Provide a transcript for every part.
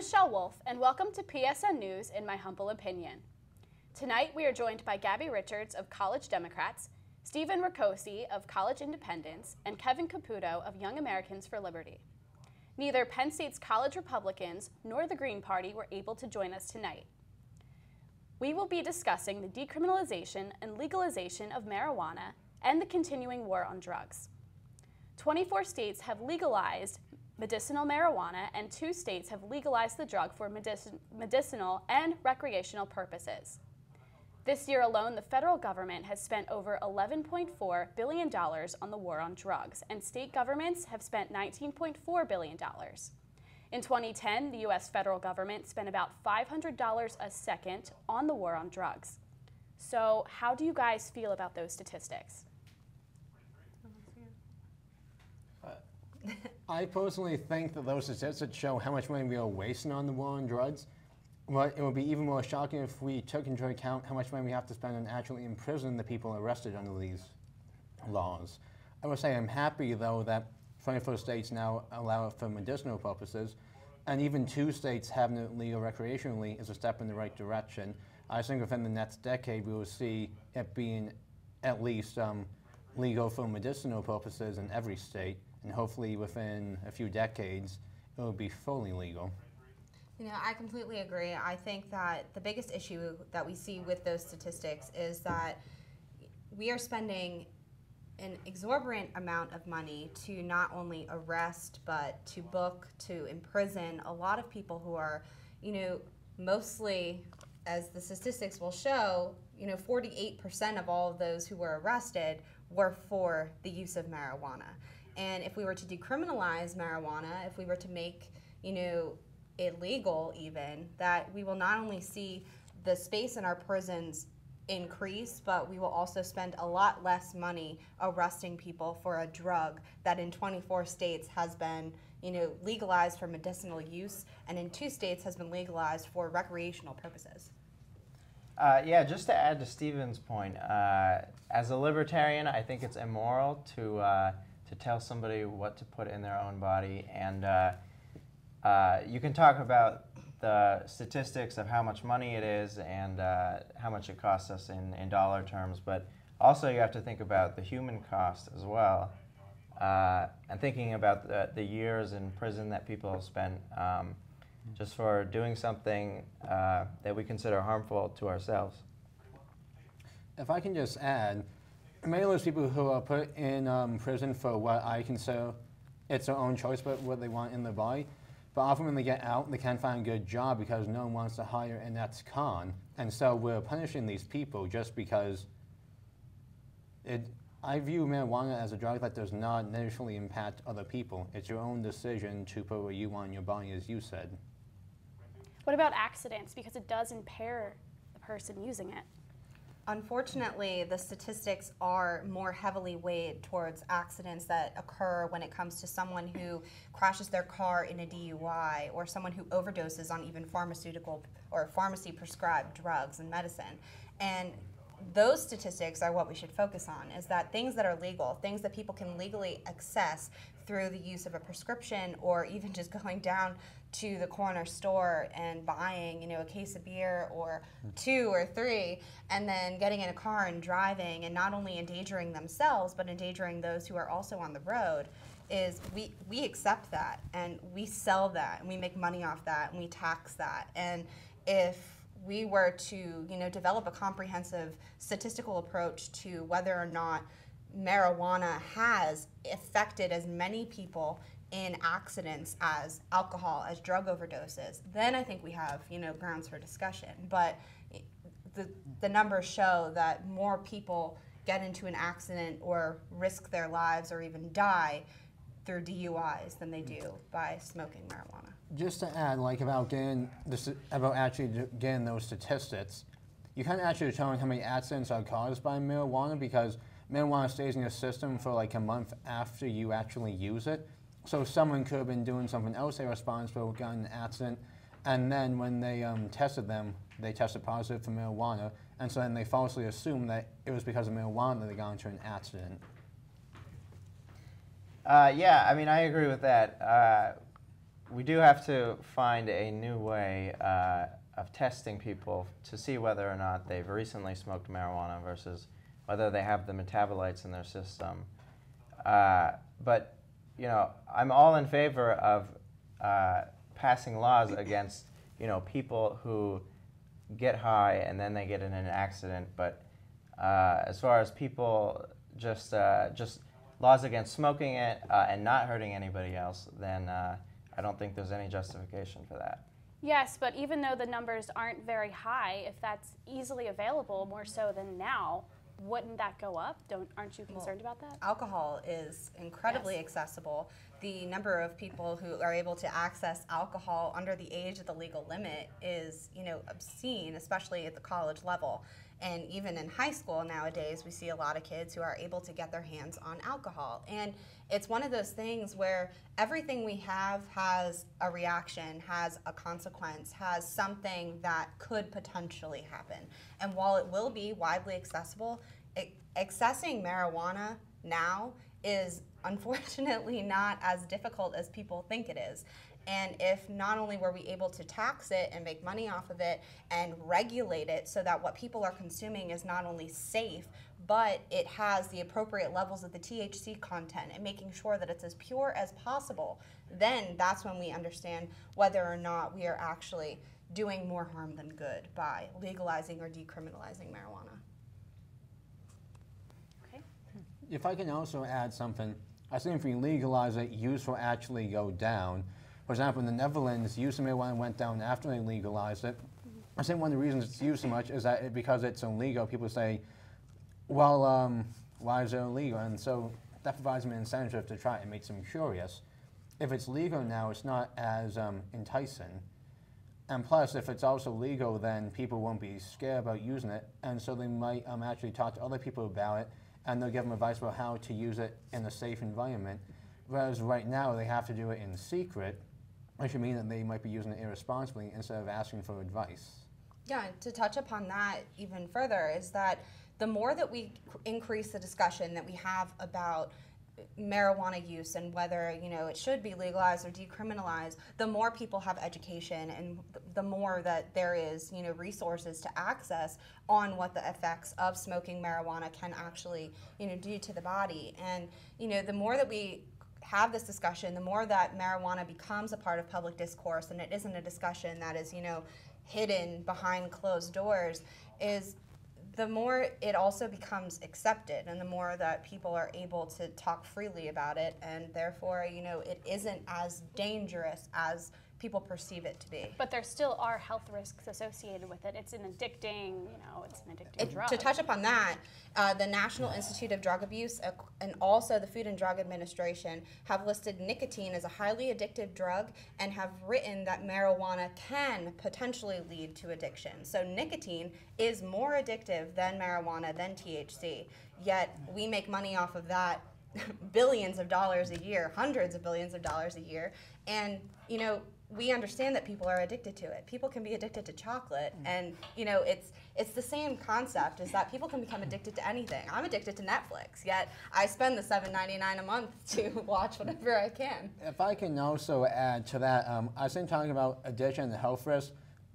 Michelle Wolf, and welcome to PSN News in My Humble Opinion. Tonight we are joined by Gabby Richards of College Democrats, Stephen Ricosi of College Independents, and Kevin Caputo of Young Americans for Liberty. Neither Penn State's College Republicans nor the Green Party were able to join us tonight. We will be discussing the decriminalization and legalization of marijuana and the continuing war on drugs. 24 states have legalized medicinal marijuana, and 2 states have legalized the drug for medicinal and recreational purposes. This year alone, the federal government has spent over $11.4 billion on the war on drugs, and state governments have spent $19.4 billion. In 2010, the U.S. federal government spent about $500 a second on the war on drugs. So how do you guys feel about those statistics? I personally think that those statistics show how much money we are wasting on the war on drugs. But it would be even more shocking if we took into account how much money we have to spend on actually imprisoning the people arrested under these laws. I would say I'm happy, though, that 24 states now allow it for medicinal purposes, and even 2 states having it legal recreationally is a step in the right direction. I think within the next decade we will see it being at least legal for medicinal purposes in every state, and hopefully within a few decades it will be fully legal. You know, I completely agree. I think that the biggest issue that we see with those statistics is that we are spending an exorbitant amount of money to not only arrest, but to book, to imprison a lot of people who are, you know, mostly, as the statistics will show, you know, 48% of all of those who were arrested were for the use of marijuana. And if we were to decriminalize marijuana, if we were to make, you know, illegal even, that we will not only see the space in our prisons increase, but we will also spend a lot less money arresting people for a drug that in 24 states has been, you know, legalized for medicinal use, and in 2 states has been legalized for recreational purposes. Yeah, just to add to Stephen's point, as a libertarian, I think it's immoral to tell somebody what to put in their own body, and you can talk about the statistics of how much money it is and how much it costs us in dollar terms, but also you have to think about the human cost as well, and thinking about the years in prison that people have spent just for doing something that we consider harmful to ourselves. If I can just add, many of those people who are put in prison for what I consider it's their own choice but what they want in their body, but often when they get out, they can't find a good job because no one wants to hire an ex-con. And so we're punishing these people just because I view marijuana as a drug that does not negatively impact other people. It's your own decision to put what you want in your body, as you said. What about accidents? Because it does impair the person using it. Unfortunately, the statistics are more heavily weighed towards accidents that occur when it comes to someone who crashes their car in a DUI, or someone who overdoses on even pharmaceutical or pharmacy-prescribed drugs and medicine. And those statistics are what we should focus on, is that things that are legal, things that people can legally access through the use of a prescription, or even just going down to the corner store and buying, you know, a case of beer or 2 or 3, and then getting in a car and driving, and not only endangering themselves but endangering those who are also on the road, is we accept that and we sell that and we make money off that and we tax that. And if we were to, you know, develop a comprehensive statistical approach to whether or not marijuana has affected as many people in accidents as alcohol, as drug overdoses, then I think we have, you know, grounds for discussion. But the numbers show that more people get into an accident or risk their lives or even die through DUIs than they do by smoking marijuana. Just to add, like about actually getting those statistics, you can't actually determine how many accidents are caused by marijuana because marijuana stays in your system for like a month after you actually use it. So someone could have been doing something else irresponsible, got in an accident, and then when they tested them, they tested positive for marijuana, and so then they falsely assumed that it was because of marijuana that they got into an accident. Yeah, I mean, I agree with that. we do have to find a new way of testing people to see whether or not they've recently smoked marijuana versus whether they have the metabolites in their system. But I'm all in favor of passing laws against people who get high and then they get in an accident. But as far as people just laws against smoking it and not hurting anybody else, then I don't think there's any justification for that. Yes, but even though the numbers aren't very high, if that's easily available, more so than now, wouldn't that go up? Aren't you concerned about that? Alcohol is incredibly accessible. The number of people who are able to access alcohol under the age of the legal limit is, obscene, especially at the college level. And even in high school nowadays, we see a lot of kids who are able to get their hands on alcohol. And it's one of those things where everything we have has a reaction, has a consequence, has something that could potentially happen. And while it will be widely accessible, accessing marijuana now is unfortunately not as difficult as people think it is. And if not only were we able to tax it and make money off of it and regulate it so that what people are consuming is not only safe, but it has the appropriate levels of the THC content and making sure that it's as pure as possible, then that's when we understand whether or not we are actually doing more harm than good by legalizing or decriminalizing marijuana. Okay. If I can also add something, I think if we legalize it, use will actually go down. For example, in the Netherlands, use of marijuana went down after they legalized it. I think one of the reasons it's used so much is that because it's illegal, people say, well, why is it illegal? And so that provides them an incentive to try it and makes them curious. If it's legal now, it's not as enticing. And plus, if it's also legal, then people won't be scared about using it, and so they might actually talk to other people about it, and they'll give them advice about how to use it in a safe environment. Whereas right now, they have to do it in secret, which would mean that they might be using it irresponsibly instead of asking for advice. Yeah, to touch upon that even further is that the more that we increase the discussion that we have about marijuana use and whether it should be legalized or decriminalized, the more people have education and the more that there is resources to access on what the effects of smoking marijuana can actually do to the body. And the more that we have this discussion, the more that marijuana becomes a part of public discourse and it isn't a discussion that is hidden behind closed doors, is the more it also becomes accepted and the more that people are able to talk freely about it, and therefore it isn't as dangerous as people perceive it to be. But there still are health risks associated with it. It's an addicting, it's an addictive drug. To touch upon that, the National Institute of Drug Abuse and also the Food and Drug Administration have listed nicotine as a highly addictive drug and have written that marijuana can potentially lead to addiction. So nicotine is more addictive than marijuana, than THC, yet we make money off of that billions of dollars a year, hundreds of billions of dollars a year, and we understand that people are addicted to it. People can be addicted to chocolate, and it's the same concept, is that people can become addicted to anything. I'm addicted to Netflix, yet I spend the $7.99 a month to watch whatever I can. If I can also add to that, I think talking about addiction and health risks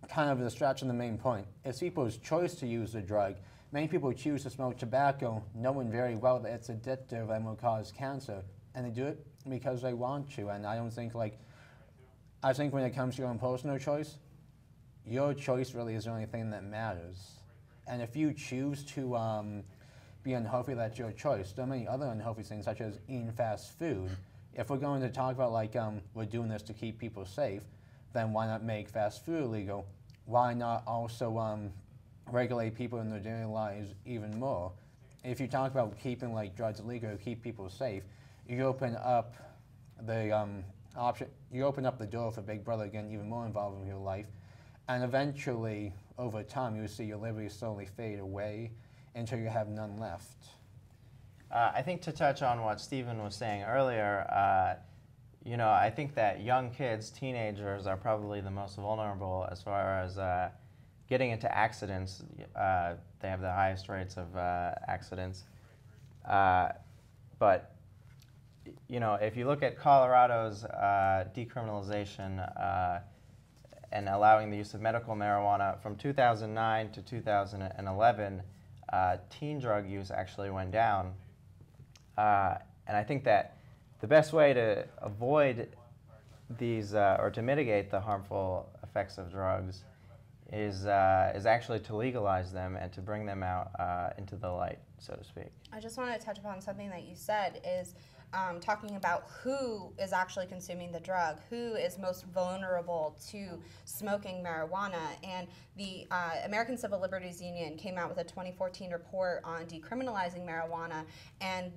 kind of distracts from the main point. It's people's choice to use the drug. Many people choose to smoke tobacco knowing very well that it's addictive and will cause cancer, and they do it because they want to, and I don't think I think when it comes to your own personal choice, your choice really is the only thing that matters. And if you choose to be unhealthy, that's your choice. There are many other unhealthy things, such as eating fast food. If we're going to talk about we're doing this to keep people safe, then why not make fast food illegal? Why not also regulate people in their daily lives even more? If you talk about keeping drugs illegal to keep people safe, you open up the you open up the door for Big Brother getting even more involved in your life, and eventually, over time, you see your liberty slowly fade away until you have none left. I think to touch on what Stephen was saying earlier, I think that young kids, teenagers, are probably the most vulnerable as far as getting into accidents. They have the highest rates of accidents. But you know, if you look at Colorado's decriminalization and allowing the use of medical marijuana from 2009 to 2011, teen drug use actually went down. And I think that the best way to avoid these or to mitigate the harmful effects of drugs is actually to legalize them and to bring them out into the light, so to speak. I just want to touch upon something that you said is talking about who is actually consuming the drug, who is most vulnerable to smoking marijuana. And the American Civil Liberties Union came out with a 2014 report on decriminalizing marijuana, and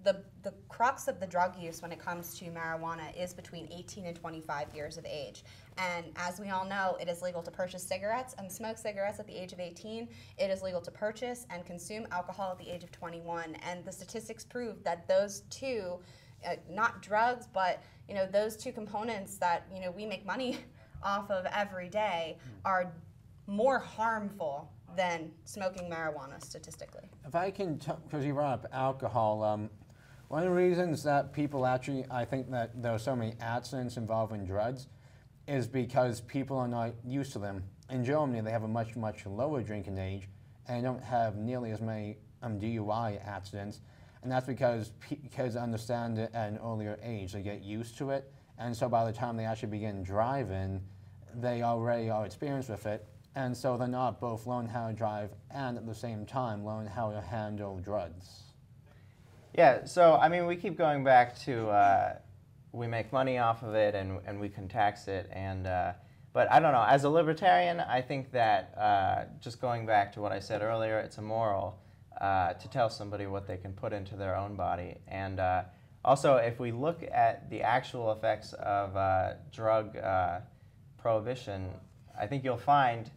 the crux of the drug use when it comes to marijuana is between 18 and 25 years of age. And as we all know, it is legal to purchase cigarettes and smoke cigarettes at the age of 18. It is legal to purchase and consume alcohol at the age of 21. And the statistics prove that those two, not drugs, but those two components that we make money off of every day are more harmful than smoking marijuana statistically. If I can, because you brought up alcohol, one of the reasons that people actually, I think that there are so many accidents involving drugs is because people are not used to them. In Germany, they have a much, much lower drinking age and don't have nearly as many DUI accidents. And that's because kids understand it at an earlier age. They get used to it. And so by the time they actually begin driving, they already are experienced with it. And so they're not both learn how to drive and at the same time learn how to handle drugs. Yeah, so I mean, we keep going back to we make money off of it and we can tax it. And but I don't know, as a libertarian, I think that just going back to what I said earlier, it's immoral to tell somebody what they can put into their own body. And also, if we look at the actual effects of drug prohibition, I think you'll find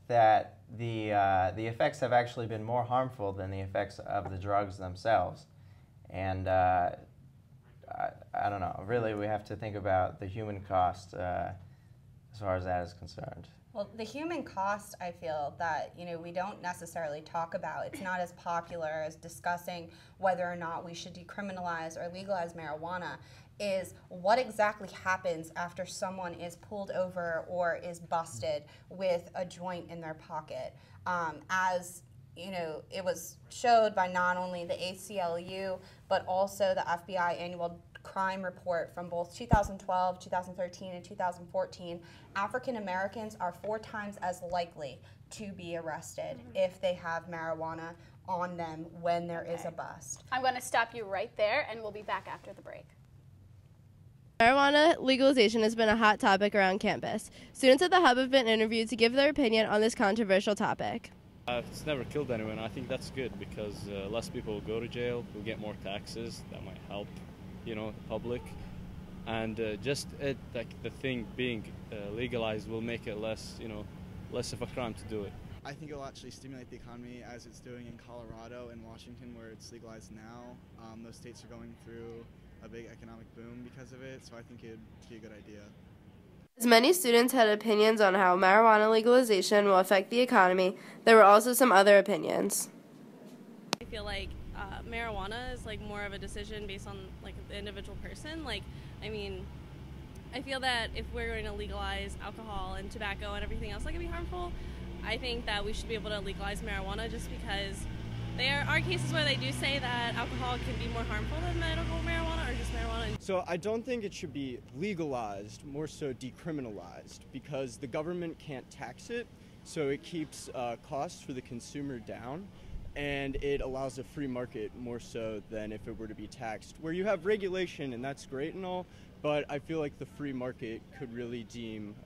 that the effects have actually been more harmful than the effects of the drugs themselves. And I don't know, really we have to think about the human cost as far as that is concerned. Well, the human cost, I feel that we don't necessarily talk about. It's not as popular as discussing whether or not we should decriminalize or legalize marijuana. Is what exactly happens after someone is pulled over or is busted with a joint in their pocket. As it was showed by not only the ACLU, but also the FBI annual crime report from both 2012, 2013, and 2014, African Americans are 4 times as likely to be arrested if they have marijuana on them when there is a bust. I'm going to stop you right there, and we'll be back after the break. Marijuana legalization has been a hot topic around campus. Students at the Hub have been interviewed to give their opinion on this controversial topic. It's never killed anyone. I think that's good because less people will go to jail, we'll get more taxes, that might help, the public. And like the thing being legalized will make it less, less of a crime to do it. I think it'll actually stimulate the economy as it's doing in Colorado and Washington where it's legalized now. Those states are going through a big economic boom because of it, so I think it'd be a good idea. As many students had opinions on how marijuana legalization will affect the economy, there were also some other opinions. I feel like marijuana is like more of a decision based on like the individual person. I feel that if we're going to legalize alcohol and tobacco and everything else that can be harmful, I think that we should be able to legalize marijuana just because there are cases where they do say that alcohol can be more harmful than medical marijuana or just marijuana. So I don't think it should be legalized, more so decriminalized, because the government can't tax it, so it keeps costs for the consumer down, and it allows a free market more so than if it were to be taxed, where you have regulation, and that's great and all, but I feel like the free market could really deem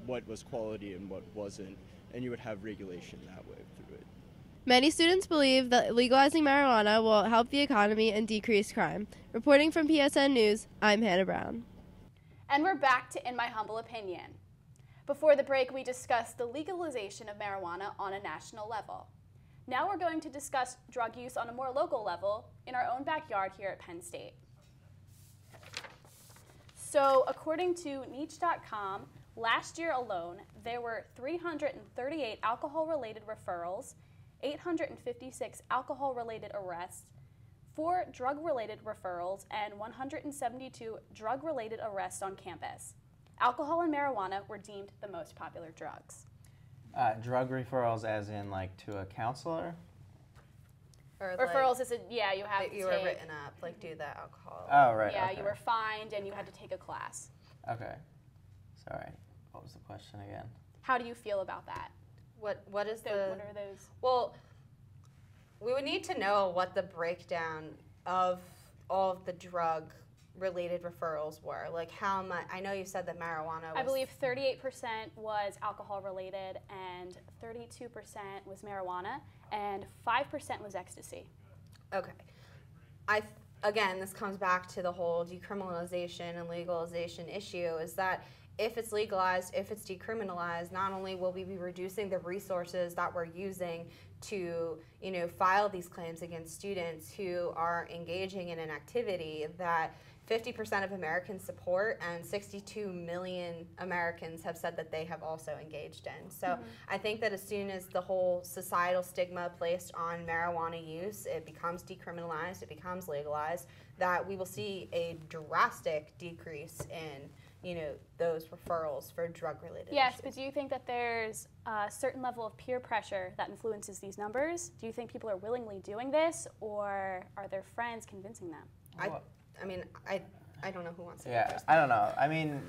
what was quality and what wasn't, and you would have regulation that way through it. Many students believe that legalizing marijuana will help the economy and decrease crime. Reporting from PSN News, I'm Hannah Brown. And we're back to In My Humble Opinion. Before the break, we discussed the legalization of marijuana on a national level. Now we're going to discuss drug use on a more local level in our own backyard here at Penn State. So according to Niche.com, last year alone, there were 338 alcohol-related referrals, 856 alcohol-related arrests, 4 drug-related referrals and 172 drug-related arrests on campus. Alcohol and marijuana were deemed the most popular drugs. Drug referrals as in like to a counselor? Or Referrals is you have that to you take. were written up, like do the alcohol. Oh, right. Yeah, okay. you were fined and you had to take a class. Okay. Sorry. What was the question again? How do you feel about that? What is So the? what are those? Well, we would need to know what the breakdown of all of the drug-related referrals were. Like how much? I know you said that marijuana was. I believe 38% was alcohol-related and 32% was marijuana and 5% was ecstasy. Okay. Again, this comes back to the whole decriminalization and legalization issue, is that if it's legalized, if it's decriminalized, not only will we be reducing the resources that we're using to, file these claims against students who are engaging in an activity that 50% of Americans support and 62 million Americans have said that they have also engaged in. So I think that as soon as the whole societal stigma placed on marijuana use, it becomes decriminalized, it becomes legalized, that we will see a drastic decrease in those referrals for drug-related Yes, issues. but do you think that there's a certain level of peer pressure that influences these numbers? Do you think people are willingly doing this, or are their friends convincing them? I don't know who wants to go Yeah, first. I don't know. I mean,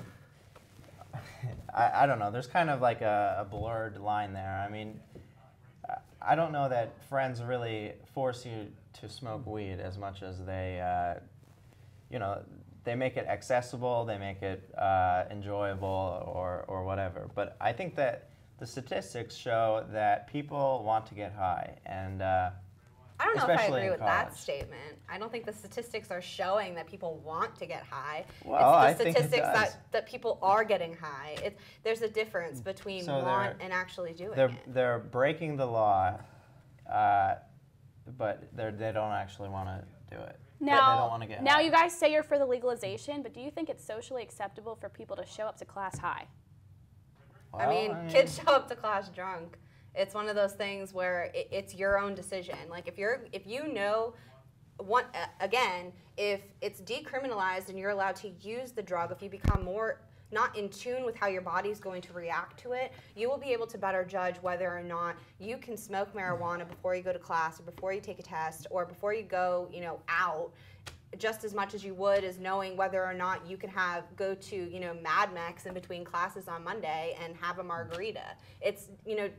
I don't know. There's kind of like a blurred line there. I mean, I don't know that friends really force you to smoke weed as much as they, they make it accessible, they make it enjoyable or whatever. But I think that the statistics show that people want to get high, and I don't know if I especially agree in with that college. statement. I don't think the statistics are showing that people want to get high. Well, it's the I think it statistics does. that people are getting high. There's a difference between So want and actually doing they're, it. They're breaking the law, but they don't actually want to do it. They don't Now, want to get now high. you guys say you're for the legalization, but do you think it's socially acceptable for people to show up to class high? Well, Kids show up to class drunk. It's one of those things where it's your own decision. Like if it's decriminalized and you're allowed to use the drug, if you become more not in tune with how your body's going to react to it, you will be able to better judge whether or not you can smoke marijuana before you go to class or before you take a test or before you go, out, just as much as you would as knowing whether or not you can go to, Mad Mex in between classes on Monday and have a margarita. It's,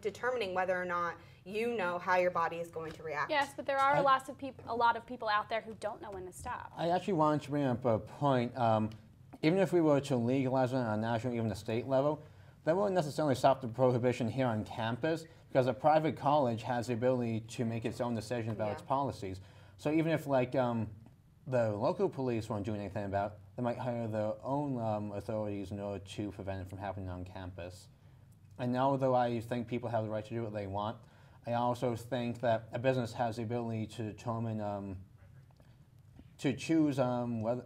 determining whether or not you know how your body is going to react. Yes, but there are a lot of people out there who don't know when to stop. I actually wanted to bring up a point. Even if we were to legalize it on a national, even a state level, that wouldn't necessarily stop the prohibition here on campus, because a private college has the ability to make its own decisions about its policies. So even if the local police won't do anything about it, they might hire their own authorities in order to prevent it from happening on campus. And although I think people have the right to do what they want, I also think that a business has the ability to determine, to choose whether.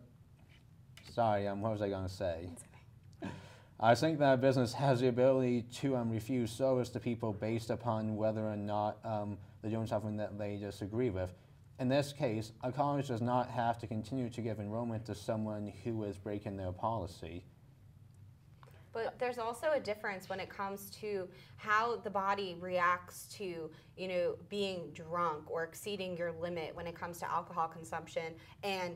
Sorry, what was I going to say? I think that a business has the ability to refuse service to people based upon whether or not they're doing something that they disagree with. In this case, a college does not have to continue to give enrollment to someone who is breaking their policy. But there's also a difference when it comes to how the body reacts to, being drunk or exceeding your limit when it comes to alcohol consumption and,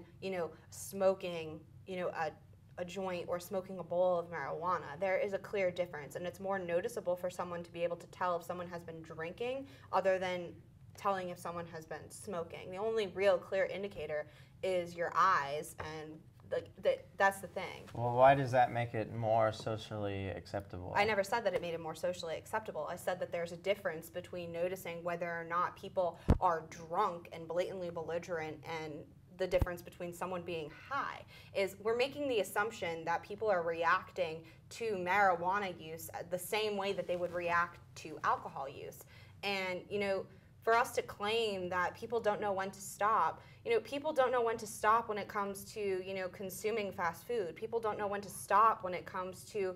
smoking, a joint or smoking a bowl of marijuana. There is a clear difference, and it's more noticeable for someone to be able to tell if someone has been drinking other than telling if someone has been smoking. The only real clear indicator is your eyes, and that's the thing. Well, why does that make it more socially acceptable? I never said that it made it more socially acceptable. I said that there's a difference between noticing whether or not people are drunk and blatantly belligerent and the difference between someone being high. Is we're making the assumption that people are reacting to marijuana use the same way that they would react to alcohol use. And, for us to claim that people don't know when to stop, people don't know when to stop when it comes to, consuming fast food. People don't know when to stop when it comes to,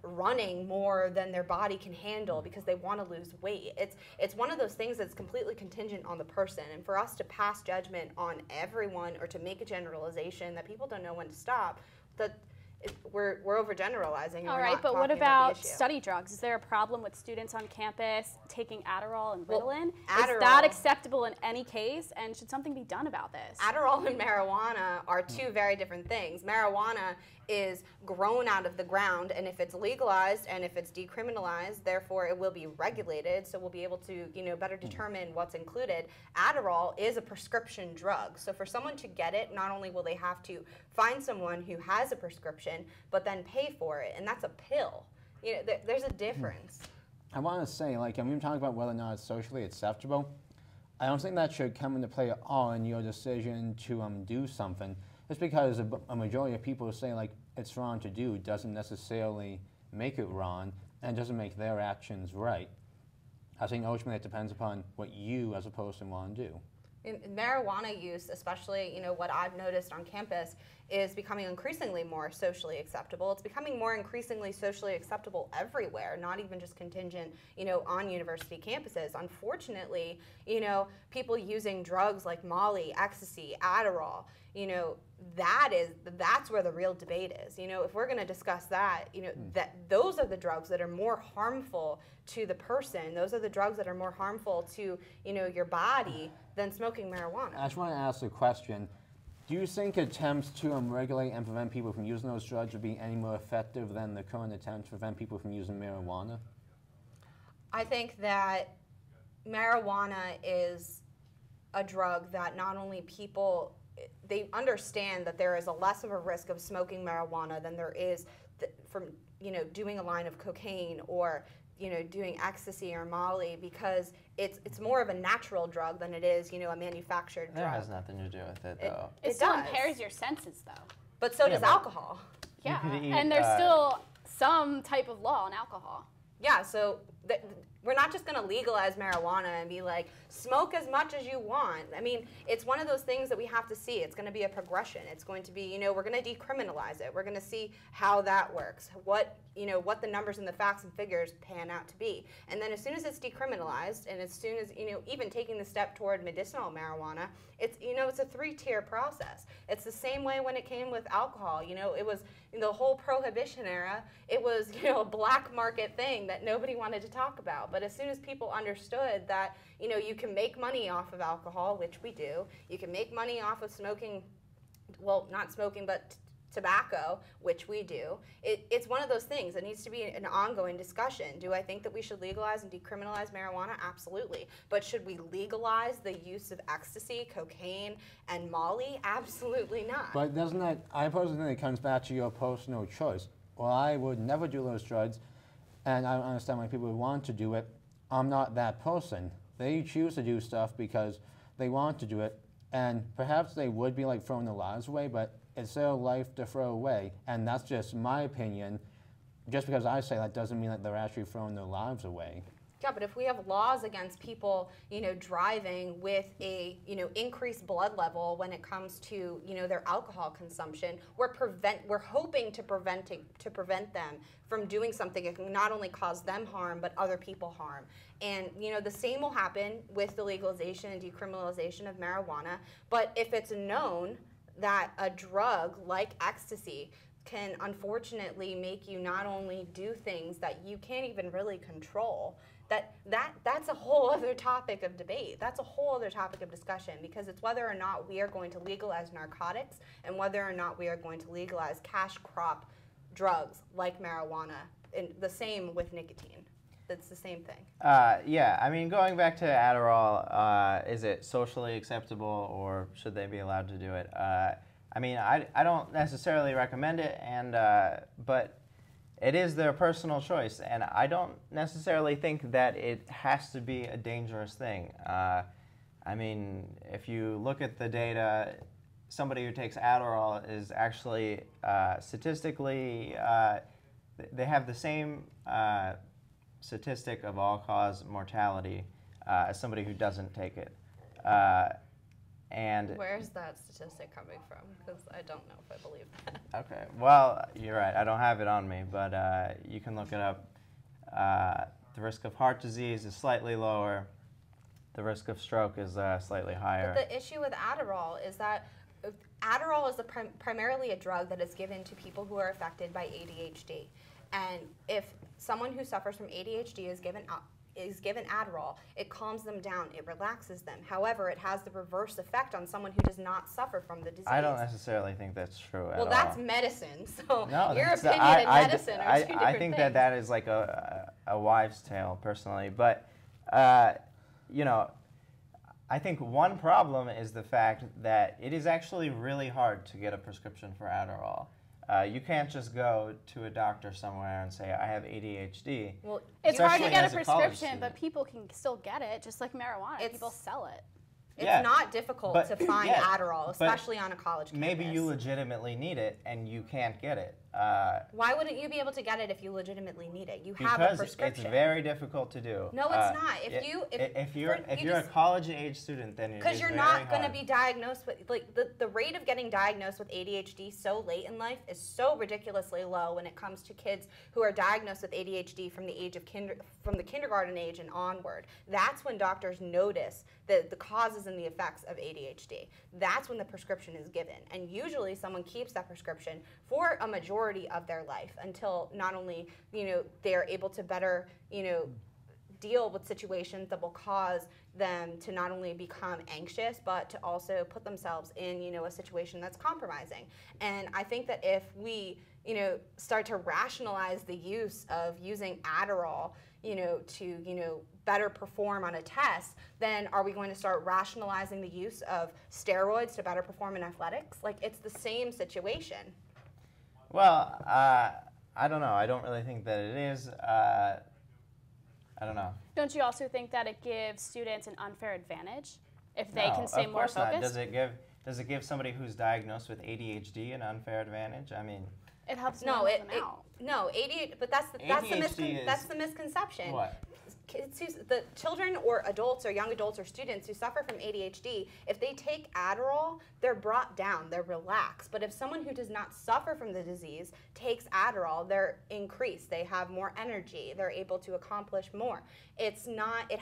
running more than their body can handle because they want to lose weight. It's one of those things that's completely contingent on the person. And for us to pass judgment on everyone or to make a generalization that people don't know when to stop, we're overgeneralizing. All right, but what about study drugs? Is there a problem with students on campus taking Adderall and Ritalin? Is that acceptable in any case, and should something be done about this? Adderall and marijuana are two very different things. Marijuana is grown out of the ground, and if it's legalized and if it's decriminalized, therefore it will be regulated, so we'll be able to, better determine what's included. Adderall is a prescription drug, so for someone to get it, not only will they have to find someone who has a prescription, but then pay for it, and that's a pill. There's a difference. I want to say, like, I'm even talking about whether or not it's socially acceptable. I don't think that should come into play at all in your decision to do something. Just because a majority of people say like it's wrong to do doesn't necessarily make it wrong and doesn't make their actions right. I think ultimately it depends upon what you as a person want to do. Marijuana use, especially what I've noticed on campus, is becoming increasingly more socially acceptable. It's becoming more increasingly socially acceptable everywhere, not even just contingent on university campuses. Unfortunately, people using drugs like Molly, ecstasy, Adderall, that's where the real debate is. If we're going to discuss that, that those are the drugs that are more harmful to the person. Those are the drugs that are more harmful to your body than smoking marijuana. I just want to ask a question. Do you think attempts to regulate and prevent people from using those drugs would be any more effective than the current attempt to prevent people from using marijuana? I think that marijuana is a drug that not only people, they understand that there is a less of a risk of smoking marijuana than there is from doing a line of cocaine or doing ecstasy or Molly, because it's more of a natural drug than it is a manufactured drug. That has nothing to do with it, though. It still impairs your senses, though. But so does alcohol. Yeah, and there's still some type of law on alcohol. Yeah, so we're not just going to legalize marijuana and be like, smoke as much as you want. I mean, it's one of those things that we have to see. It's going to be a progression. It's going to be, we're going to decriminalize it. We're going to see how that works, what the numbers and the facts and figures pan out to be. And then as soon as it's decriminalized, and as soon as, even taking the step toward medicinal marijuana, it's a three-tier process. It's the same way when it came with alcohol. It was in the whole prohibition era, it was, a black market thing that nobody wanted to talk about. But as soon as people understood that, you can make money off of alcohol, which we do, you can make money off of smoking, well, not smoking, but tobacco, which we do. It's one of those things. It needs to be an ongoing discussion. Do I think that we should legalize and decriminalize marijuana? Absolutely. But should we legalize the use of ecstasy, cocaine, and Molly? Absolutely not. But doesn't that, I personally think it comes back to your personal choice. Well, I would never do those drugs, and I don't understand why people would want to do it. I'm not that person. They choose to do stuff because they want to do it, and perhaps they would be like throwing their lives away, but it's their life to throw away, and that's just my opinion. Just because I say that doesn't mean that they're actually throwing their lives away. Yeah, but if we have laws against people, driving with a, increased blood level when it comes to, their alcohol consumption, we're hoping to prevent them from doing something that can not only cause them harm, but other people harm. And, the same will happen with the legalization and decriminalization of marijuana. But if it's known that a drug like ecstasy can unfortunately make you not only do things that you can't even really control, that's a whole other topic of debate. That's a whole other topic of discussion, because it's whether or not we are going to legalize narcotics and whether or not we are going to legalize cash crop drugs like marijuana, and the same with nicotine. That's the same thing. Yeah, I mean, going back to Adderall, is it socially acceptable, or should they be allowed to do it? I mean, I don't necessarily recommend it, but it is their personal choice, and I don't necessarily think that it has to be a dangerous thing. I mean, if you look at the data, somebody who takes Adderall is actually statistically, they have the same statistic of all-cause mortality as somebody who doesn't take it. And where's that statistic coming from? Because I don't know if I believe that. okay, well, you're right. I don't have it on me, but you can look it up. The risk of heart disease is slightly lower. The risk of stroke is slightly higher. But the issue with Adderall is that Adderall is primarily a drug that is given to people who are affected by ADHD. And if someone who suffers from ADHD is given Adderall, it calms them down, it relaxes them. However, it has the reverse effect on someone who does not suffer from the disease. I don't necessarily think that's true at all. Well, that's medicine, so no, your opinion and medicine are two different I think things. that is like a wives' tale, personally. But, you know, I think one problem is the fact that it is actually really hard to get a prescription for Adderall. You can't just go to a doctor somewhere and say, I have ADHD. Well, it's hard to get a college prescription, student. but people can still get it, just like marijuana. People sell it. It's not difficult to find Adderall, especially on a college campus. Maybe you legitimately need it and you can't get it. Why wouldn't you be able to get it if you legitimately need it? You have a prescription. Because it's very difficult to do. No, it's not. If you're a college-age student, then because you're not going to be diagnosed with, like, the rate of getting diagnosed with ADHD so late in life is so ridiculously low when it comes to kids who are diagnosed with ADHD from the age of from the kindergarten age and onward. That's when doctors notice the causes and the effects of ADHD. That's when the prescription is given, and usually someone keeps that prescription for a majority of their life until not only they are able to better deal with situations that will cause them to not only become anxious but to also put themselves in a situation that's compromising. And I think that if we start to rationalize the use of using Adderall to better perform on a test, then are we going to start rationalizing the use of steroids to better perform in athletics? Like, it's the same situation. Well, I don't know. I don't really think that it is. I don't know. Don't you also think that it gives students an unfair advantage if they can stay more focused? Of course not. Does it give somebody who's diagnosed with ADHD an unfair advantage? I mean, it helps them out. No, ADHD, but that's the misconception. What? The children or adults or young adults or students who suffer from ADHD, if they take Adderall, they're brought down, they're relaxed. But if someone who does not suffer from the disease takes Adderall, they're increased, they have more energy, they're able to accomplish more. It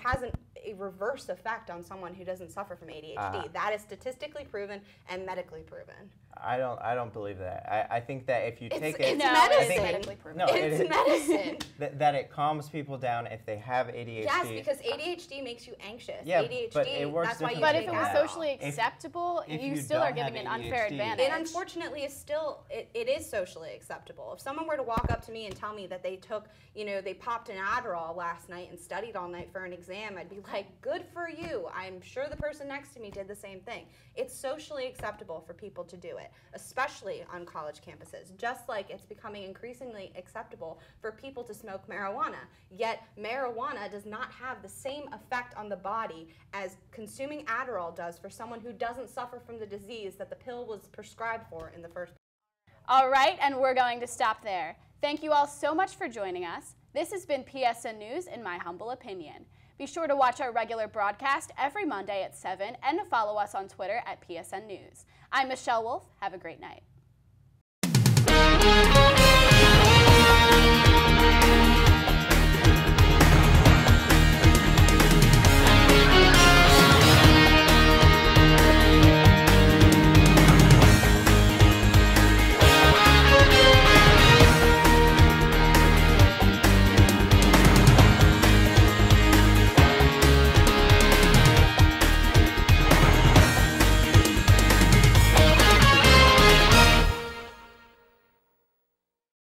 has a reverse effect on someone who doesn't suffer from ADHD. That is statistically proven and medically proven. I don't believe that. I think that if you take it, it's medicine. It's medicine. That it calms people down if they have ADHD. Yes, because ADHD makes you anxious. Yeah, ADHD, but it works that's why you But take if it was Adderall. socially acceptable, if you you still are don't giving have an unfair ADHD. advantage. It unfortunately is still, it is socially acceptable. If someone were to walk up to me and tell me that they took, they popped an Adderall last night and studied all night for an exam, I'd be like, good for you. I'm sure the person next to me did the same thing. It's socially acceptable for people to do it, especially on college campuses, just like it's becoming increasingly acceptable for people to smoke marijuana. Yet marijuana does not have the same effect on the body as consuming Adderall does for someone who doesn't suffer from the disease that the pill was prescribed for in the first place. All right, and we're going to stop there. Thank you all so much for joining us. This has been PSN News, in my humble opinion. Be sure to watch our regular broadcast every Monday at 7 and to follow us on Twitter at PSN News. I'm Michelle Wolf. Have a great night.